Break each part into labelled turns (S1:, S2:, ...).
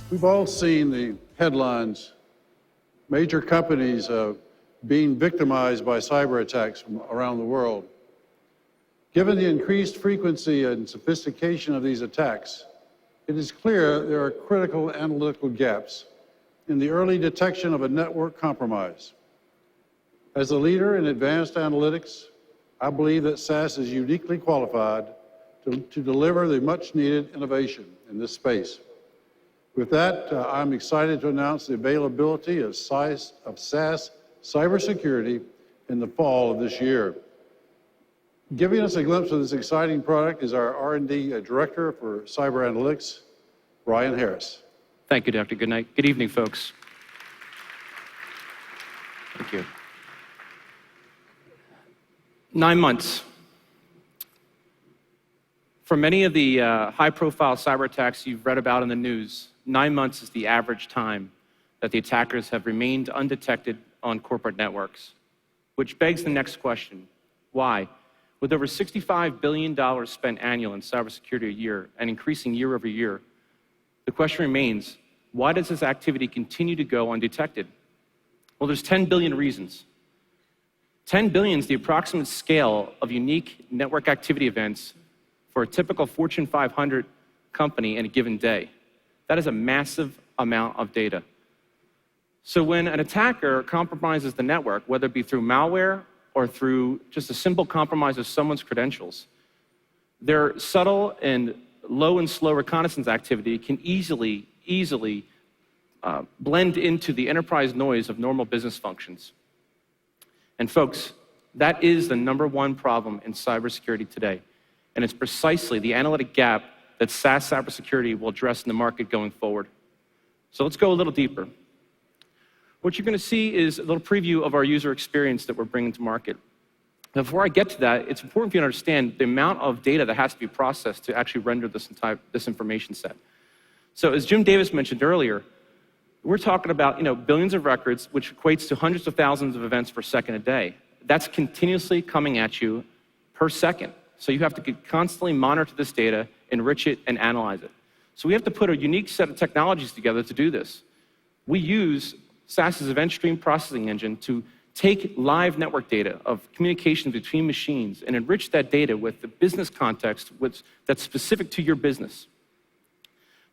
S1: We've all seen the headlines, major companies being victimized by cyber attacks from around the world. Given the increased frequency and sophistication of these attacks, it is clear there are critical analytical gaps in the early detection of a network compromise. As a leader in advanced analytics, I believe that SAS is uniquely qualified to deliver the much-needed innovation in this space. With that, I'm excited to announce the availability of SAS Cybersecurity in the fall of this year. Giving us a glimpse of this exciting product is our R&D Director for Cyber Analytics, Bryan Harris.
S2: Thank you, Dr. Goodnight. Good evening, folks. Thank you. 9 months. For many of the high-profile cyber attacks you've read about in the news, 9 months is the average time that the attackers have remained undetected on corporate networks. Which begs the next question: why? With over $65 billion spent annually in cybersecurity a year and increasing year over year, the question remains, why does this activity continue to go undetected? Well, there's 10 billion reasons. 10 billion is the approximate scale of unique network activity events for a typical Fortune 500 company in a given day. That is a massive amount of data. So when an attacker compromises the network, whether it be through malware or through just a simple compromise of someone's credentials, their subtle and low and slow reconnaissance activity can easily blend into the enterprise noise of normal business functions. And folks, that is the #1 problem in cybersecurity today. And it's precisely the analytic gap that SAS Cybersecurity will address in the market going forward. So let's go a little deeper. What you're going to see is a little preview of our user experience that we're bringing to market. Before I get to that, it's important for you to understand the amount of data that has to be processed to actually render this information set. So as Jim Davis mentioned earlier, we're talking about billions of records, which equates to hundreds of thousands of events per second a day. That's continuously coming at you per second. So you have to constantly monitor this data, enrich it, and analyze it. So we have to put a unique set of technologies together to do this. We use SAS's event stream processing engine to take live network data of communications between machines and enrich that data with the business context that's specific to your business.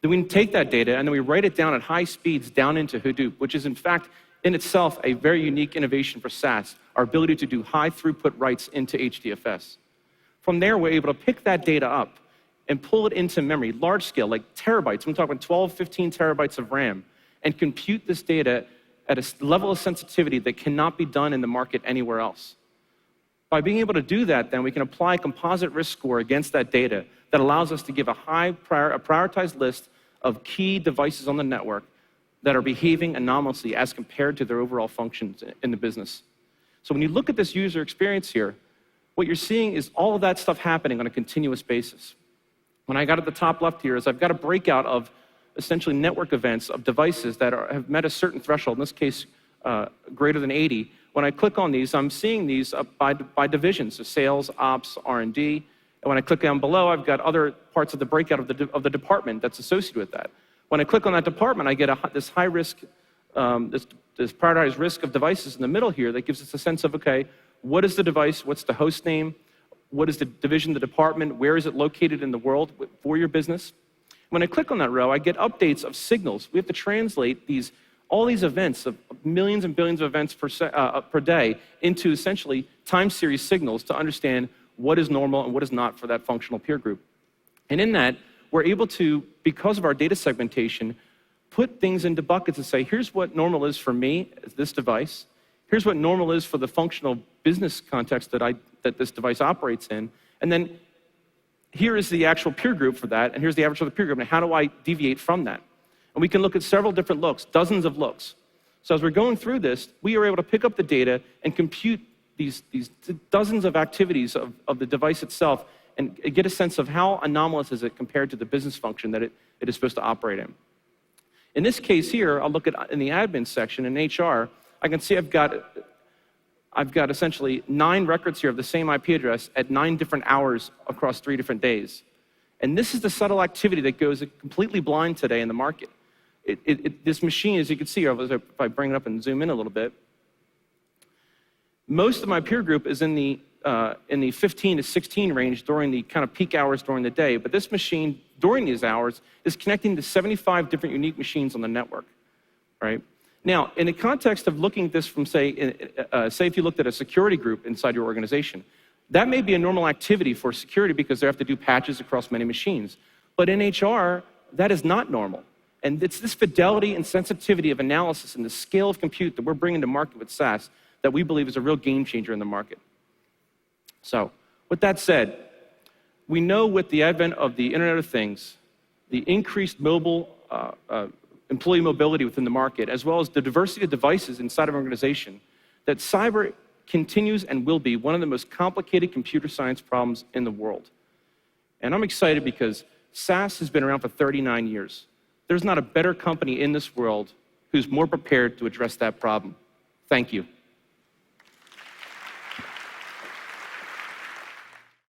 S2: Then we take that data and then we write it down at high speeds down into Hadoop, which is in fact in itself a very unique innovation for SAS, our ability to do high throughput writes into HDFS. From there, we're able to pick that data up and pull it into memory, large scale, like terabytes. I'm talking 12, 15 terabytes of RAM, and compute this data at a level of sensitivity that cannot be done in the market anywhere else. By being able to do that, then we can apply a composite risk score against that data that allows us to give a prioritized list of key devices on the network that are behaving anomalously as compared to their overall functions in the business. So when you look at this user experience here, what you're seeing is all of that stuff happening on a continuous basis. When I got at the top left here is I've got a breakout of essentially network events of devices that have met a certain threshold, in this case, greater than 80. When I click on these, I'm seeing these by divisions, so sales, ops, R&D. And when I click down below, I've got other parts of the breakout of the department that's associated with that. When I click on that department, I get this high risk, this prioritized risk of devices in the middle here that gives us a sense of, okay, what is the device? What's the host name? What is the division, the department? Where is it located in the world for your business? When I click on that row, I get updates of signals. We have to translate all these events of millions and billions of events per day into essentially time series signals to understand what is normal and what is not for that functional peer group. And in that, we're able to, because of our data segmentation, put things into buckets and say, here's what normal is for me, this device. Here's what normal is for the functional business context that this device operates in. And then here is the actual peer group for that, and here's the average of the peer group, and how do I deviate from that? And we can look at several different looks, dozens of looks. So as we're going through this, we are able to pick up the data and compute these dozens of activities of the device itself and get a sense of how anomalous is it compared to the business function that it is supposed to operate in. In this case here, I'll look at in the admin section in HR, I can see I've got essentially 9 records here of the same IP address at 9 different hours across 3 different days. And this is the subtle activity that goes completely blind today in the market. This machine, as you can see, if I bring it up and zoom in a little bit, most of my peer group is in the 15 to 16 range during the kind of peak hours during the day. But this machine, during these hours, is connecting to 75 different unique machines on the network, right? Now, in the context of looking at this from, say if you looked at a security group inside your organization, that may be a normal activity for security because they have to do patches across many machines. But in HR, that is not normal. And it's this fidelity and sensitivity of analysis and the scale of compute that we're bringing to market with SAS that we believe is a real game changer in the market. So, with that said, we know with the advent of the Internet of Things, the increased mobile employee mobility within the market, as well as the diversity of devices inside of an organization, that cyber continues and will be one of the most complicated computer science problems in the world. And I'm excited because SAS has been around for 39 years. There's not a better company in this world who's more prepared to address that problem. Thank you.